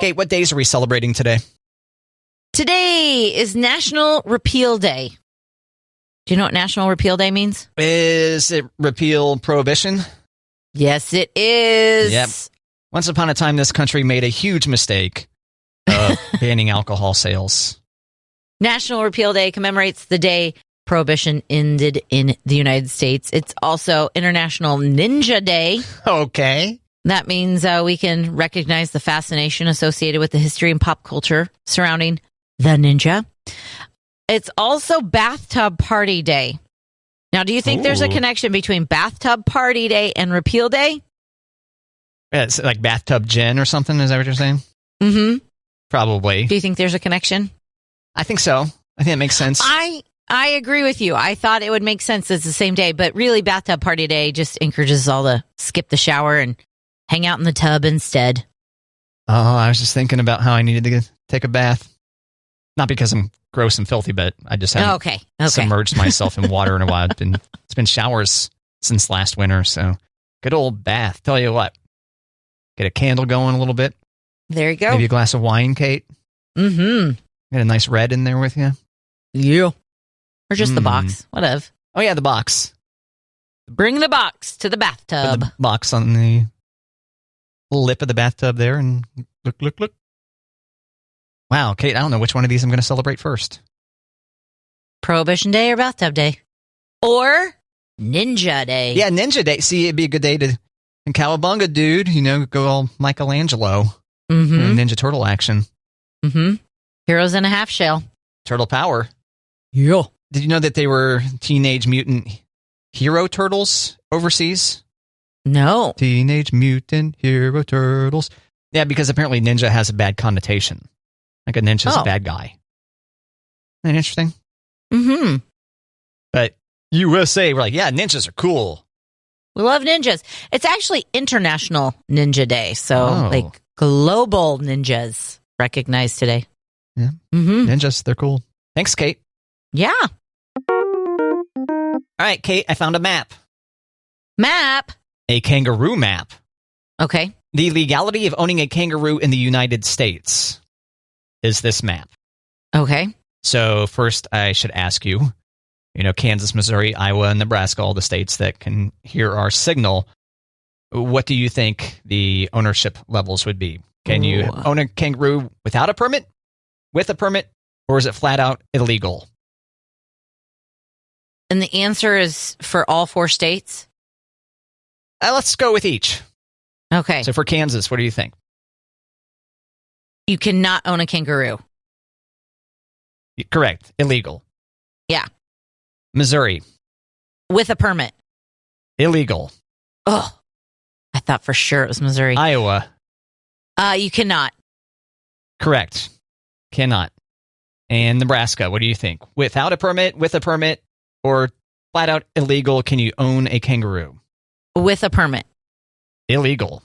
Kate, what days are we celebrating today? Today is National Repeal Day. Do you know what National Repeal Day means? Is it repeal prohibition? Yes, it is. Yep. Once upon a time, this country made a huge mistake of banning alcohol sales. National Repeal Day commemorates the day prohibition ended in the United States. It's also International Ninja Day. Okay. That means we can recognize the fascination associated with the history and pop culture surrounding the ninja. It's also Bathtub Party Day. Now, do you think there's a connection between Bathtub Party Day and Repeal Day? Yeah, it's like bathtub gin or something. Is that what you're saying? Mm-hmm. Probably. Do you think there's a connection? I think so. I think it makes sense. I agree with you. I thought it would make sense it's the same day, but really Bathtub Party Day just encourages us all to skip the shower and hang out in the tub instead. Oh, I was just thinking about how I needed to take a bath. Not because I'm gross and filthy, but I just haven't submerged myself in water in a while. It's been showers since last winter, so good old bath. Tell you what, get a candle going a little bit. There you go. Maybe a glass of wine, Kate. Mm-hmm. Get a nice red in there with you. Yeah. Or just the box. Whatever. Oh, yeah, the box. Bring the box to the bathtub. Put the box on the lip of the bathtub there and look. Wow, Kate, I don't know which one of these I'm going to celebrate first. Prohibition Day or Bathtub Day? Or Ninja Day. Yeah, Ninja Day. See, it'd be a good day to, in Cowabunga, dude, go all Michelangelo. Mm-hmm. Ninja Turtle action. Mm-hmm. Heroes in a half shell. Turtle power. Yeah. Did you know that they were Teenage Mutant Hero Turtles overseas? No. Teenage Mutant Hero Turtles. Yeah, because apparently ninja has a bad connotation. Like a ninja's a bad guy. Isn't that interesting? Mm-hmm. But USA, we're like, yeah, ninjas are cool. We love ninjas. It's actually International Ninja Day. So, global ninjas recognized today. Yeah. Mm-hmm. Ninjas, they're cool. Thanks, Kate. Yeah. All right, Kate, I found a map. Map? A kangaroo map. Okay. The legality of owning a kangaroo in the United States is this map. Okay. So first I should ask you, Kansas, Missouri, Iowa, and Nebraska, all the states that can hear our signal, what do you think the ownership levels would be? Can you own a kangaroo without a permit, with a permit, or is it flat out illegal? And the answer is for all 4 states? Let's go with each. Okay. So for Kansas, what do you think? You cannot own a kangaroo. Correct. Illegal. Yeah. Missouri. With a permit. Illegal. Oh, I thought for sure it was Missouri. Iowa. You cannot. Correct. Cannot. And Nebraska, what do you think? Without a permit, with a permit, or flat out illegal, can you own a kangaroo? With a permit. Illegal.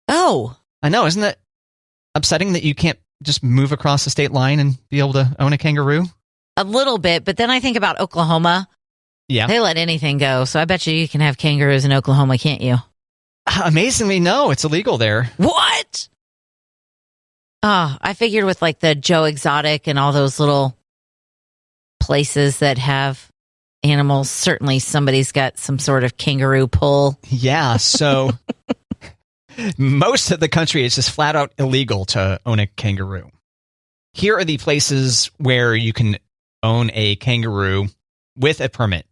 Oh. I know, isn't it upsetting that you can't just move across the state line and be able to own a kangaroo? A little bit, but then I think about Oklahoma. Yeah. They let anything go, so I bet you can have kangaroos in Oklahoma, can't you? Amazingly, no, it's illegal there. What? Oh, I figured with like the Joe Exotic and all those little places that have animals, certainly somebody's got some sort of kangaroo pull. Yeah, so most of the country is just flat out illegal to own a kangaroo. Here are the places where you can own a kangaroo with a permit.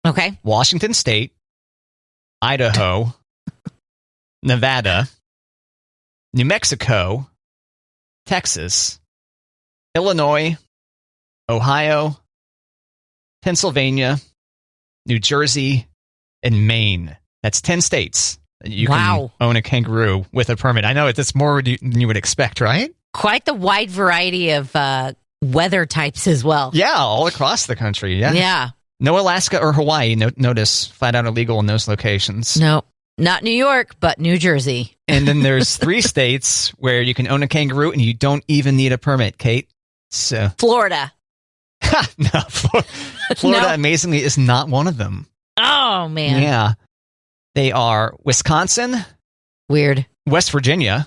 Okay. Washington State, Idaho, Nevada, New Mexico, Texas, Illinois, Ohio, Pennsylvania, New Jersey, and Maine. That's 10 states that you can own a kangaroo with a permit. I know it's more than you would expect, right? Quite the wide variety of weather types as well. Yeah, all across the country. Yeah. Yeah. No Alaska or Hawaii. Notice flat out illegal in those locations. No, not New York, but New Jersey. And then there's 3 states where you can own a kangaroo and you don't even need a permit, Kate. So Florida. No, Florida, amazingly, is not one of them. Oh, man. Yeah. They are Wisconsin. Weird. West Virginia.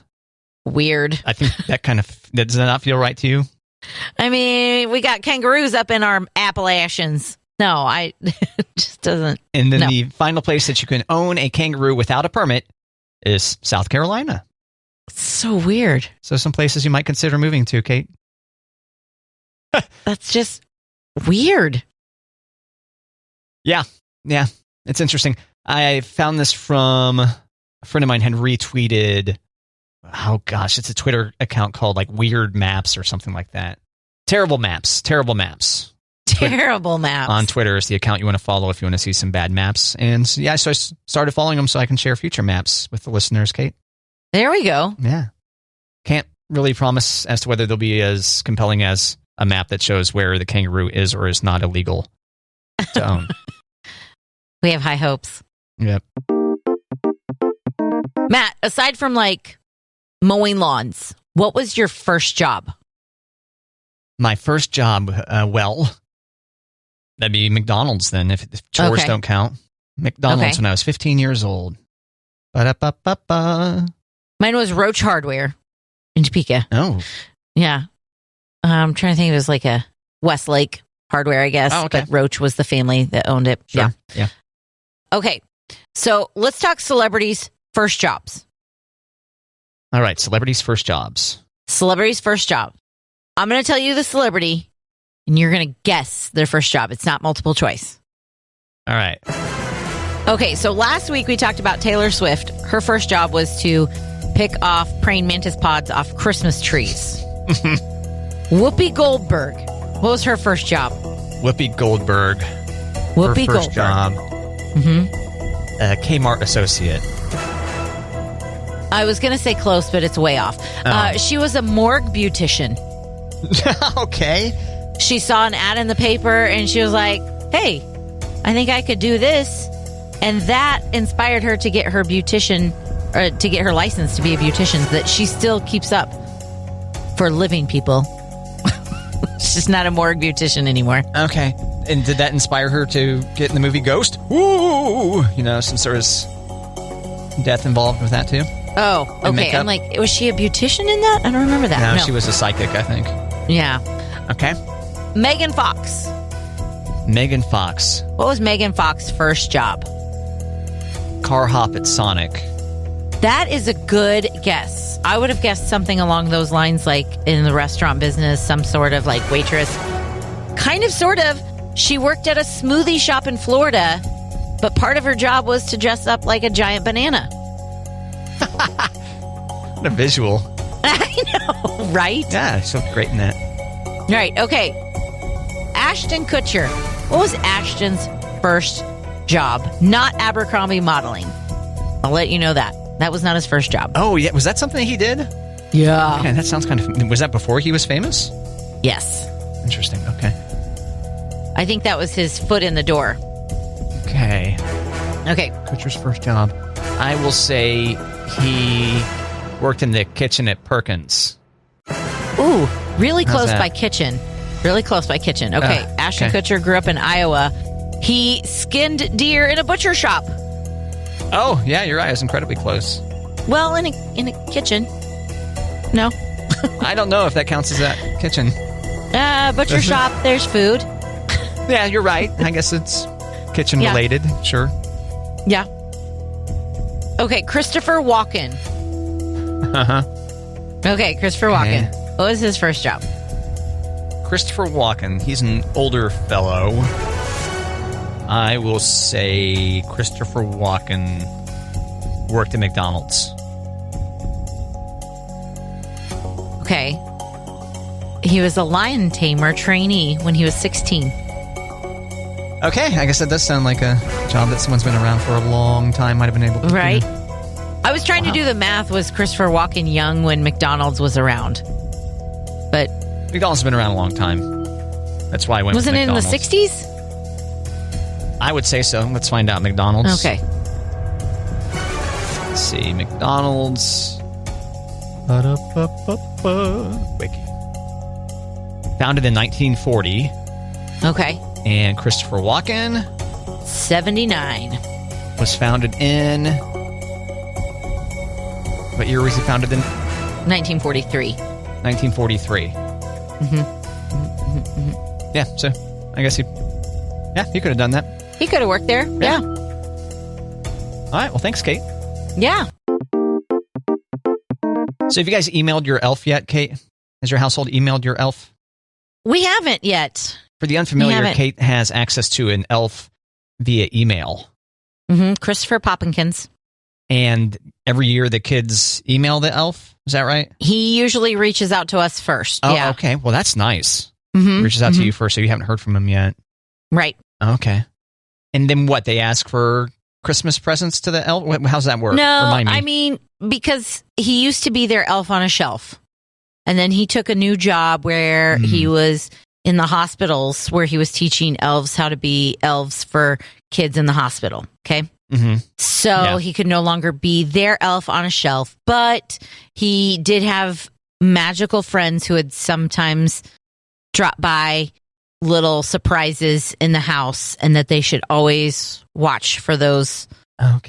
weird. I think that does that not feel right to you? I mean, we got kangaroos up in our Appalachians. No, it just doesn't. And then the final place that you can own a kangaroo without a permit is South Carolina. It's so weird. So some places you might consider moving to, Kate. That's just weird. Yeah. It's interesting. I found this from a friend of mine had retweeted. Oh gosh, it's a Twitter account called like Weird Maps or something like that. Terrible Maps. Terrible Maps. On Twitter is the account you want to follow if you want to see some bad maps. And so I started following them so I can share future maps with the listeners, Kate. There we go. Yeah. Can't really promise as to whether they'll be as compelling as a map that shows where the kangaroo is or is not illegal to own. We have high hopes. Yep. Matt, aside from like mowing lawns, what was your first job? My first job, that'd be McDonald's then, if chores don't count. McDonald's when I was 15 years old. Ba-da-ba-ba-ba. Mine was Roach Hardware in Topeka. Oh. Yeah. I'm trying to think. It was like a Westlake Hardware, I guess. Oh, okay. But Roach was the family that owned it. Sure. Yeah. Okay. So let's talk celebrities' first jobs. All right. Celebrities' first jobs. Celebrities' first job. I'm going to tell you the celebrity, and you're going to guess their first job. It's not multiple choice. All right. Okay, so last week we talked about Taylor Swift. Her first job was to pick off praying mantis pods off Christmas trees. Whoopi Goldberg. What was her first job? Whoopi Goldberg. Whoopi her first Goldberg. job. Kmart associate. I was going to say close, but it's way off. She was a morgue beautician. Okay. She saw an ad in the paper and she was like, hey, I think I could do this. And that inspired her to get her beautician, or to get her license to be a beautician that she still keeps up for living people. She's not a morgue beautician anymore. Okay. And did that inspire her to get in the movie Ghost? Ooh! Since there was death involved with that too. Oh, okay. Makeup? I'm like, was she a beautician in that? I don't remember that. No, she was a psychic, I think. Yeah. Okay. Megan Fox. Megan Fox. What was Megan Fox's first job? Car hop at Sonic. That is a good guess. I would have guessed something along those lines, like in the restaurant business, some sort of like waitress. Kind of, sort of. She worked at a smoothie shop in Florida, but part of her job was to dress up like a giant banana. What a visual. I know, right? Yeah, she's so great in that. Right, okay. Ashton Kutcher. What was Ashton's first job? Not Abercrombie modeling. I'll let you know that. That was not his first job. Oh, yeah. Was that something he did? Yeah. Okay, that sounds kind of... Was that before he was famous? Yes. Interesting. Okay. I think that was his foot in the door. Okay. Okay. Kutcher's first job. I will say he worked in the kitchen at Perkins. Ooh, really How's close that? by kitchen. Really close by kitchen. Okay. Ashton Kutcher grew up in Iowa. He skinned deer in a butcher shop. Oh, yeah, you're right. It's incredibly close. Well, in a kitchen. No. I don't know if that counts as that kitchen. Butcher shop, there's food. Yeah, you're right. I guess it's kitchen related. Sure. Yeah. Okay, Christopher Walken. Uh-huh. Okay, Christopher Walken. What was his first job? Christopher Walken. He's an older fellow. I will say Christopher Walken worked at McDonald's. Okay. He was a lion tamer trainee when he was 16. Okay, I guess that does sound like a job that someone's been around for a long time might have been able to Right? do. I was trying to do the math. Was Christopher Walken young when McDonald's was around? But McDonald's has been around a long time. That's why I went with wasn't it in the McDonald's. 60s? I would say so. Let's find out. McDonald's. Okay. Let's see. McDonald's. Wiki. Founded in 1940. Okay. And Christopher Walken 79. was founded in... What year was he founded in? 1943. 1943. Yeah, so I guess he could have done that. He could have worked there. Yeah. All right, well, thanks, Kate. Yeah. So have you guys emailed your elf yet, Kate? Has your household emailed your elf? We haven't yet. For the unfamiliar, Kate has access to an elf via email. Christopher Poppinkins. And every year the kids email the elf. Is that right? He usually reaches out to us first. Oh, yeah. okay. Well, that's nice. Reaches out to you first, so you haven't heard from him yet. Right. Okay. And then what? They ask for Christmas presents to the elf? How's that work? No, Remind me. I mean, because he used to be their elf on a shelf. And then he took a new job where he was in the hospitals, where he was teaching elves how to be elves for kids in the hospital. Okay. So he could no longer be their elf on a shelf, but he did have magical friends who would sometimes drop by little surprises in the house, and that they should always watch for those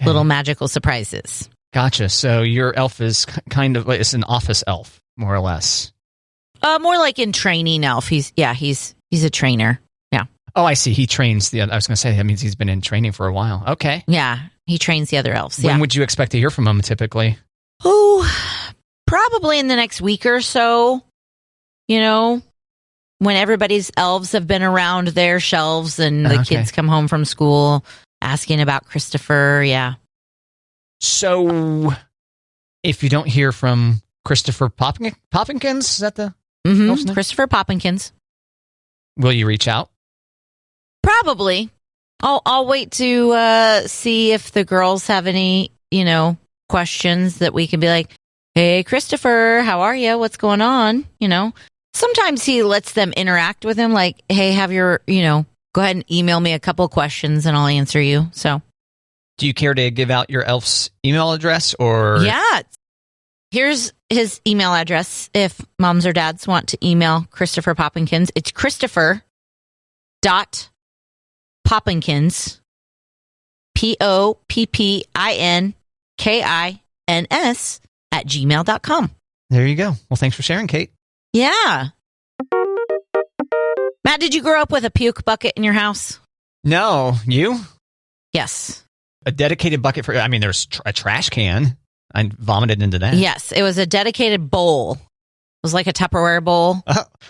little magical surprises. Gotcha. So your elf is kind of like, it's an office elf, more or less. More like in training elf. He's a trainer. Yeah. Oh, I see. He trains I was going to say, that means he's been in training for a while. Okay. Yeah. He trains the other elves. When would you expect to hear from him typically? Oh, probably in the next week or so. You know, when everybody's elves have been around their shelves and the kids come home from school asking about Christopher. Yeah. So if you don't hear from Christopher Poppinkins, is that the elf's name? Christopher Poppinkins. Will you reach out? Probably. I'll wait to see if the girls have any, questions that we can be like, hey, Christopher, how are you? What's going on? Sometimes he lets them interact with him, like, hey, have your, go ahead and email me a couple questions and I'll answer you. So, do you care to give out your elf's email address or? Yeah. Here's his email address. If moms or dads want to email Christopher Poppinkins, it's Christopher.Poppinkins, POPPINKINS @gmail.com. There you go. Well, thanks for sharing, Kate. Yeah. Matt, did you grow up with a puke bucket in your house? No. You? Yes. A dedicated bucket for, there's a trash can. I vomited into that. Yes. It was a dedicated bowl. It was like a Tupperware bowl.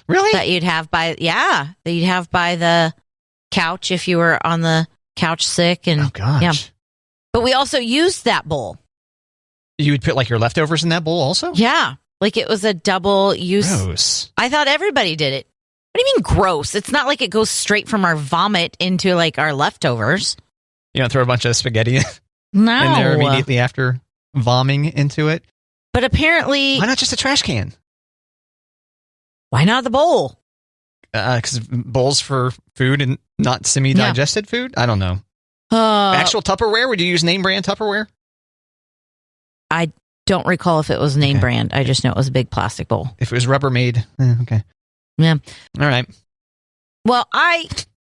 Really? That you'd have by the couch if you were on the couch sick. And, oh, gosh. Yeah. But we also used that bowl. You would put like your leftovers in that bowl also? Yeah. Like it was a double use. Gross. I thought everybody did it. What do you mean gross? It's not like it goes straight from our vomit into like our leftovers. You don't throw a bunch of spaghetti in there immediately after vomiting into it? But apparently... Why not just a trash can? Why not the bowl? Because bowls for food and not semi-digested food? I don't know. Actual Tupperware? Would you use name brand Tupperware? I don't recall if it was name brand. I just know it was a big plastic bowl. If it was Rubbermaid, okay. Yeah. All right. Well,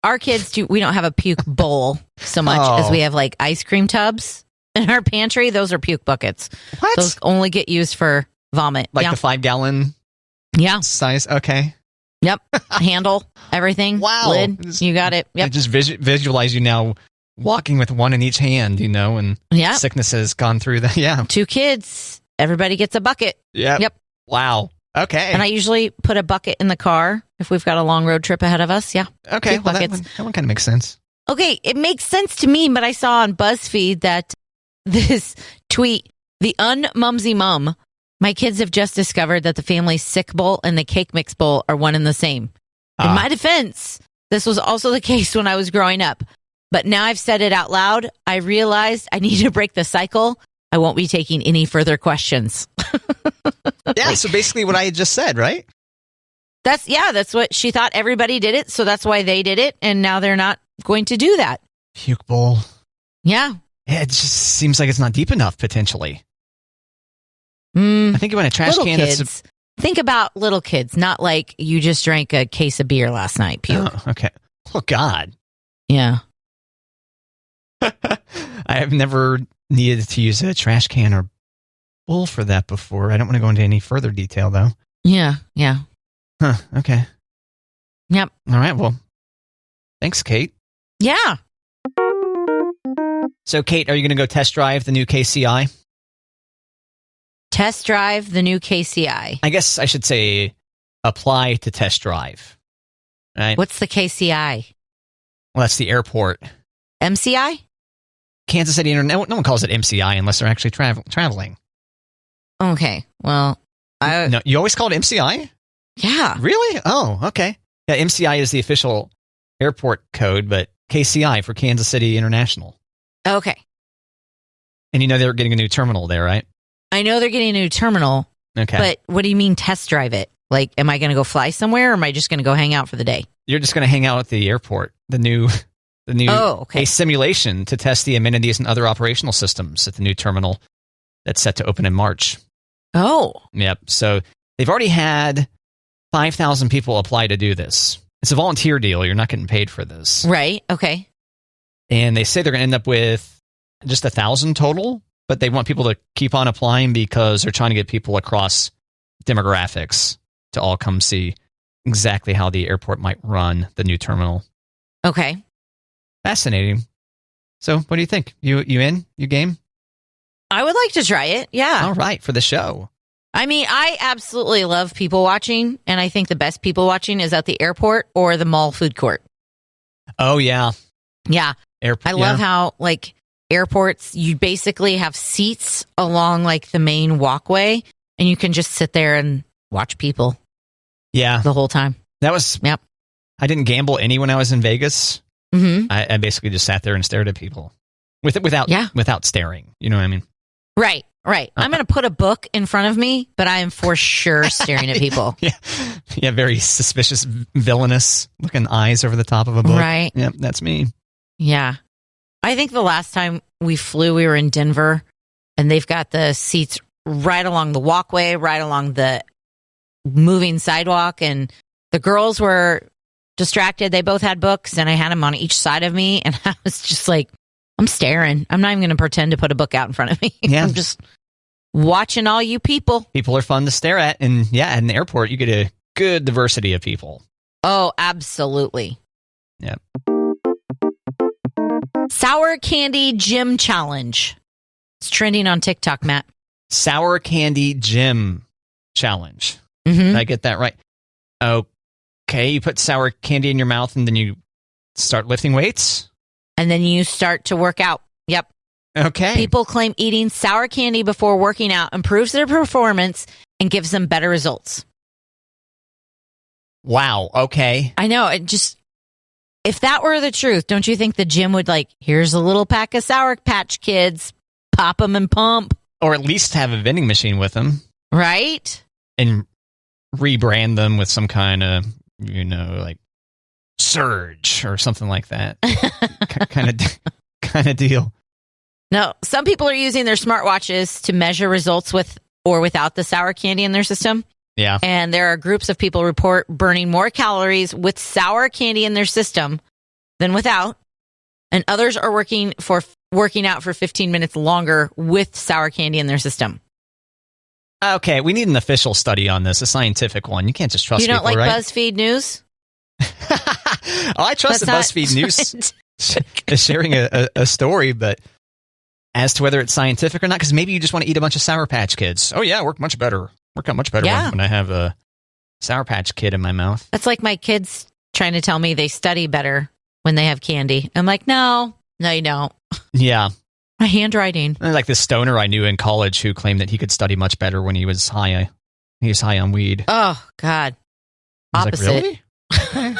our kids we don't have a puke bowl so much as we have like ice cream tubs in our pantry. Those are puke buckets. What? Those only get used for vomit. Like the 5-gallon size? Okay. Yep. Handle, everything. Wow. Lid. You got it. Yep. I just visualize you now walking with one in each hand, and sickness has gone through that. Yeah. 2 kids. Everybody gets a bucket. Yep. Wow. Okay. And I usually put a bucket in the car if we've got a long road trip ahead of us. Yeah. Okay. Well, that one kind of makes sense. Okay. It makes sense to me, but I saw on BuzzFeed that this tweet, the unmumsy mum, my kids have just discovered that the family sick bowl and the cake mix bowl are one and the same. In my defense, this was also the case when I was growing up. But now I've said it out loud. I realized I need to break the cycle. I won't be taking any further questions. Yeah, so basically what I had just said, right? That's what she thought. Everybody did it, so that's why they did it, and now they're not going to do that. Puke bowl. Yeah. It just seems like it's not deep enough, potentially. I think when a trash little can... Kids. Think about little kids, not like you just drank a case of beer last night. Puke. Oh, okay. Oh, God. Yeah. I have never needed to use a trash can or bull for that before. I don't want to go into any further detail, though. Yeah. Huh, okay. Yep. All right, well, thanks, Kate. Yeah. So, Kate, are you going to go test drive the new KCI? Test drive the new KCI. I guess I should say apply to test drive. Right? What's the KCI? Well, that's the airport. MCI? Kansas City Internet. No one calls it MCI unless they're actually traveling. Okay. Well, No, you always call it MCI? Yeah. Really? Oh, okay. Yeah, MCI is the official airport code, but KCI for Kansas City International. Okay. And you know they're getting a new terminal there, right? I know they're getting a new terminal. Okay. But what do you mean test drive it? Like, am I going to go fly somewhere, or am I just going to go hang out for the day? You're just going to hang out at the airport. The new a simulation to test the amenities and other operational systems at the new terminal that's set to open in March. Oh. Yep. So they've already had 5,000 people apply to do this. It's a volunteer deal. You're not getting paid for this. Right. Okay. And they say they're going to end up with just 1,000 total, but they want people to keep on applying because they're trying to get people across demographics to all come see exactly how the airport might run the new terminal. Okay. Fascinating. So what do you think? You in? You game? I would like to try it. Yeah. All right, for the show. I mean, I absolutely love people watching, and I think the best people watching is at the airport or the mall food court. Oh, yeah. Yeah. I love how, like, airports, you basically have seats along, like, the main walkway, and you can just sit there and watch people. Yeah. The whole time. That was... Yep. I didn't gamble any when I was in Vegas. Mm-hmm. I basically just sat there and stared at people without staring. You know what I mean? Right. I'm going to put a book in front of me, but I am for sure staring at people. Yeah, very suspicious, villainous looking eyes over the top of a book. Right. Yep, that's me. Yeah. I think the last time we flew, we were in Denver, and they've got the seats right along the walkway, right along the moving sidewalk, and the girls were distracted. They both had books, and I had them on each side of me, and I was just like, I'm staring. I'm not even going to pretend to put a book out in front of me. Yeah. I'm just watching all you people. People are fun to stare at, and yeah, at an airport, you get a good diversity of people. Oh, absolutely. Yep. Sour Candy Gym Challenge. It's trending on TikTok, Matt. Sour Candy Gym Challenge. Mm-hmm. Did I get that right? Okay, you put sour candy in your mouth and then you start lifting weights? And then you start to work out. Yep. Okay. People claim eating sour candy before working out improves their performance and gives them better results. Wow, okay. I know. If that were the truth, don't you think the gym would here's a little pack of Sour Patch Kids, pop them and pump? Or at least have a vending machine with them. Right? And rebrand them with some kind of, Surge or something like that. kind of deal. No, some people are using their smartwatches to measure results with or without the sour candy in their system. Yeah. And there are groups of people report burning more calories with sour candy in their system than without. And others are working out for 15 minutes longer with sour candy in their system. Okay, we need an official study on this, a scientific one. You can't just trust people, right? You don't like BuzzFeed News? I trust the BuzzFeed News sharing a story, but as to whether it's scientific or not, because maybe you just want to eat a bunch of Sour Patch Kids. Oh, yeah, work out much better when I have a Sour Patch Kid in my mouth. That's like my kids trying to tell me they study better when they have candy. I'm like, no, you don't. Yeah. My handwriting. Like this stoner I knew in college who claimed that he could study much better when he was high. He was high on weed. Oh, God. Opposite. I was like, really?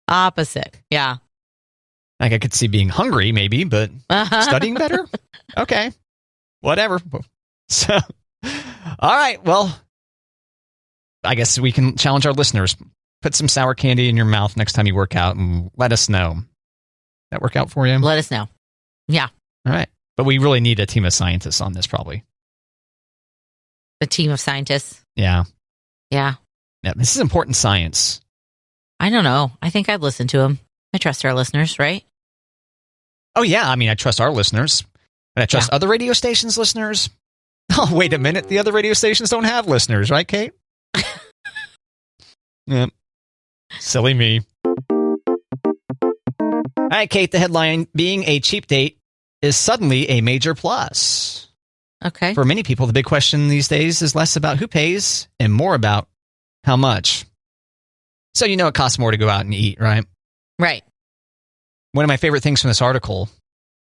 Opposite. Yeah. Like I could see being hungry maybe, but studying better? Okay. Whatever. So, all right. Well, I guess we can challenge our listeners. Put some sour candy in your mouth next time you work out and let us know. That work out for you? Let us know. Yeah. All right. But we really need a team of scientists on this probably. A team of scientists? Yeah. Yeah. Yeah. This is important science. I don't know. I think I'd listen to them. I trust our listeners, right? Oh, yeah. I mean, I trust our listeners. But I trust other radio stations, listeners. Oh, wait a minute. The other radio stations don't have listeners, right, Kate? Yep. Silly me. All right, Kate, the headline, being a cheap date is suddenly a major plus. Okay. For many people, the big question these days is less about who pays and more about how much. So you know it costs more to go out and eat, right? Right. One of my favorite things from this article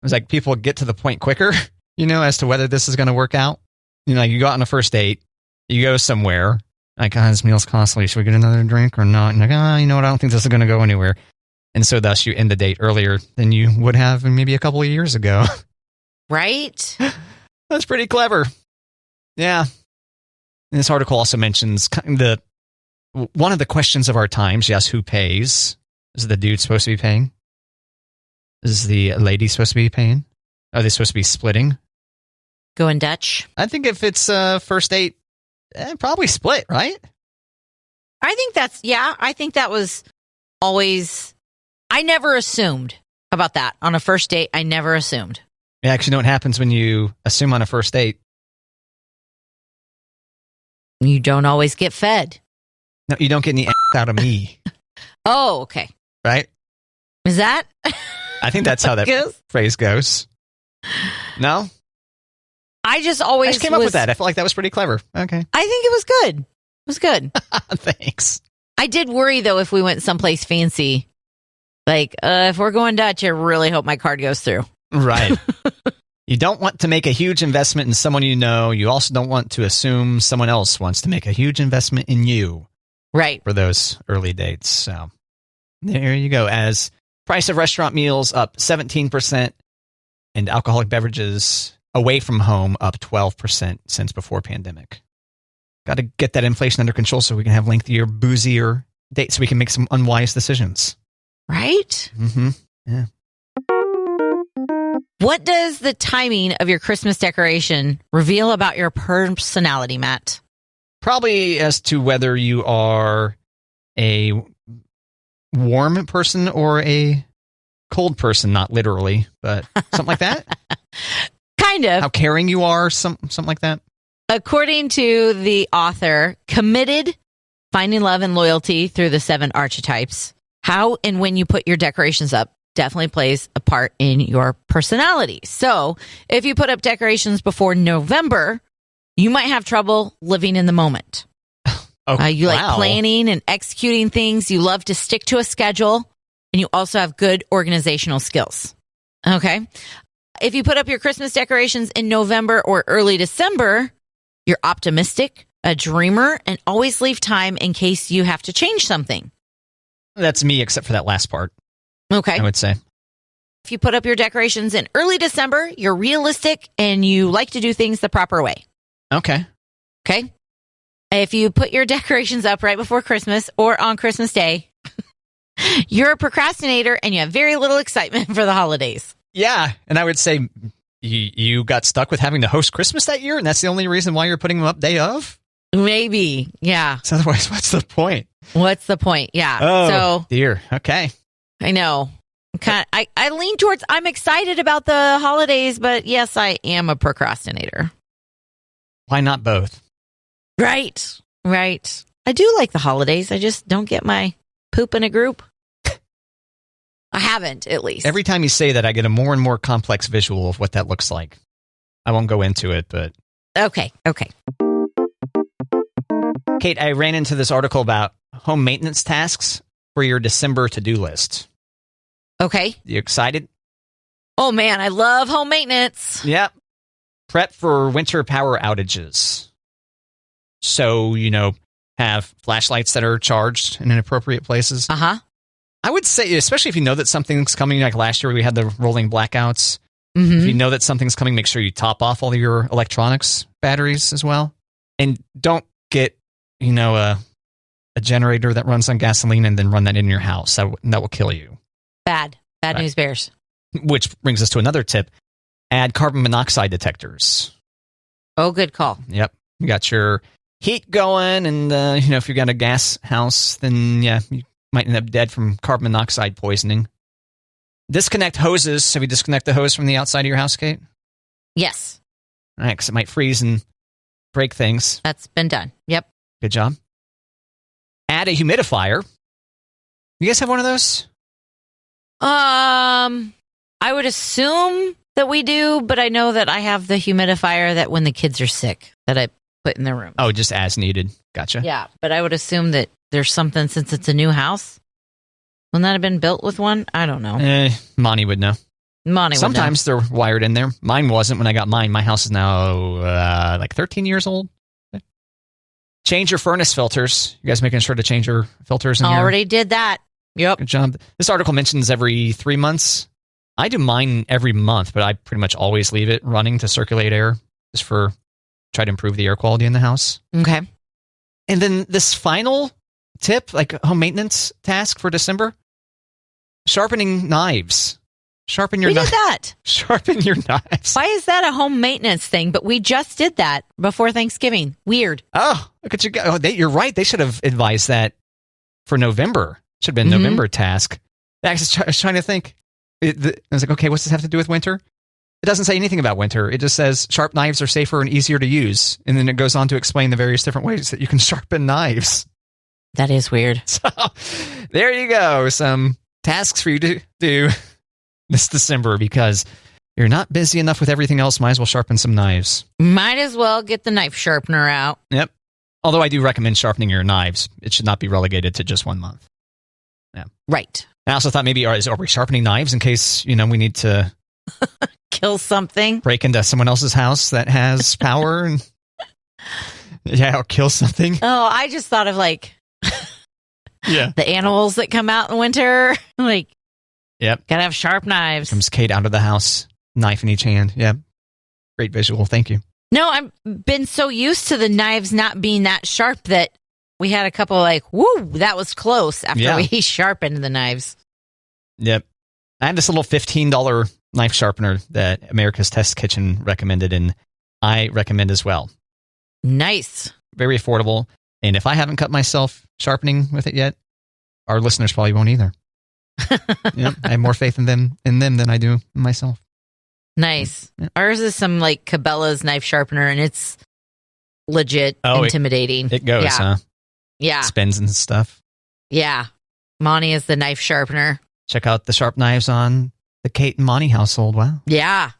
was like people get to the point quicker, you know, as to whether this is going to work out. You know, like you go out on a first date, you go somewhere, like, this meal's costly. Should we get another drink or not? And like, you know what? I don't think this is going to go anywhere. And so thus you end the date earlier than you would have maybe a couple of years ago. Right. That's pretty clever. Yeah. And this article also mentions one of the questions of our times. Yes, who pays? Is the dude supposed to be paying? Is the lady supposed to be paying? Are they supposed to be splitting? Going Dutch? I think if it's first date, probably split, right? I think that was always, I never assumed about that. On a first date, I never assumed. Yeah, actually, you know what happens when you assume on a first date? You don't always get fed. No, you don't get any out of me. Oh, okay. Right? Is that? I think that's how that phrase goes. No? I just came up with that. I felt like that was pretty clever. Okay. I think it was good. It was good. Thanks. I did worry, though, if we went someplace fancy. Like, if we're going Dutch, I really hope my card goes through. Right. You don't want to make a huge investment in someone you know. You also don't want to assume someone else wants to make a huge investment in you. Right. For those early dates. So there you go. As price of restaurant meals up 17% and alcoholic beverages away from home up 12% since before pandemic. Got to get that inflation under control so we can have lengthier, boozier dates so we can make some unwise decisions. Right? Mm-hmm. Yeah. What does the timing of your Christmas decoration reveal about your personality, Matt? Probably as to whether you are a warm person or a cold person, not literally, but something like that. Kind of. How caring you are, something like that. According to the author, committed, finding love and loyalty through the 7 archetypes. How and when you put your decorations up definitely plays a part in your personality. So if you put up decorations before November, you might have trouble living in the moment. You like planning and executing things. You love to stick to a schedule, and you also have good organizational skills. Okay. If you put up your Christmas decorations in November or early December, you're optimistic, a dreamer, and always leave time in case you have to change something. That's me, except for that last part. Okay. I would say. If you put up your decorations in early December, you're realistic and you like to do things the proper way. Okay. Okay. If you put your decorations up right before Christmas or on Christmas Day, you're a procrastinator and you have very little excitement for the holidays. Yeah. And I would say you got stuck with having to host Christmas that year, and that's the only reason why you're putting them up day of? Maybe. Yeah. So otherwise, what's the point? What's the point? Yeah. Oh, so, dear. Okay. I know. I lean towards, I'm excited about the holidays, but yes, I am a procrastinator. Why not both? Right. I do like the holidays. I just don't get my poop in a group. I haven't, at least. Every time you say that, I get a more and more complex visual of what that looks like. I won't go into it, but... Okay. Kate, I ran into this article about home maintenance tasks for your December to-do list. Okay. You excited? Oh, man, I love home maintenance. Yep. Prep for winter power outages. So, have flashlights that are charged in inappropriate places. Uh-huh. I would say, especially if you know that something's coming, like last year we had the rolling blackouts. Mm-hmm. If you know that something's coming, make sure you top off all of your electronics batteries as well. And don't get, a generator that runs on gasoline and then run that in your house. That will kill you. Bad news bears. Which brings us to another tip. Add carbon monoxide detectors. Oh, good call. Yep. You got your heat going, and, if you got a gas house, then, yeah, you might end up dead from carbon monoxide poisoning. Disconnect hoses. Have you disconnect the hose from the outside of your house, Kate? Yes. All right, because it might freeze and break things. That's been done. Yep. Good job. Add a humidifier. You guys have one of those? I would assume that we do, but I know that I have the humidifier that when the kids are sick that I put in the room. Oh, just as needed. Gotcha. Yeah, but I would assume that there's something since it's a new house. Wouldn't that have been built with one? I don't know. Monty would know. Monty would Sometimes they're wired in there. Mine wasn't when I got mine. My house is now like 13 years old. Change your furnace filters. You guys making sure to change your filters in here? Already did that. Yep. Good job. This article mentions every 3 months. I do mine every month, but I pretty much always leave it running to circulate air just for try to improve the air quality in the house. Okay. And then this final tip, like home maintenance task for December, sharpening knives. Sharpen your knives. We did that. Sharpen your knives. Why is that a home maintenance thing? But we just did that before Thanksgiving. Weird. Oh, look at you go. You're right. They should have advised that for November. Should have been November task. I was trying to think. I was like, okay, what's this have to do with winter? It doesn't say anything about winter. It just says sharp knives are safer and easier to use. And then it goes on to explain the various different ways that you can sharpen knives. That is weird. So there you go. Some tasks for you to do this December because you're not busy enough with everything else. Might as well sharpen some knives. Might as well get the knife sharpener out. Yep. Although I do recommend sharpening your knives. It should not be relegated to just 1 month. Yeah. Right. I also thought maybe, are we sharpening knives in case, we need to kill something? Break into someone else's house that has power and or kill something. Oh, I just thought of the animals that come out in winter. Yep. Gotta have sharp knives. Comes Kate out of the house, knife in each hand. Yep. Great visual. Thank you. No, I've been so used to the knives not being that sharp that we had a couple woo, that was close after we sharpened the knives. Yep. I have this little $15 knife sharpener that America's Test Kitchen recommended, and I recommend as well. Nice. Very affordable. And if I haven't cut myself sharpening with it yet, our listeners probably won't either. Yep. I have more faith in them than I do in myself. Nice. Yep. Ours is some Cabela's knife sharpener, and it's legit intimidating. It goes, huh? Yeah. Spins and stuff. Yeah. Monty is the knife sharpener. Check out the sharp knives on the Kate and Monty household. Wow. Yeah.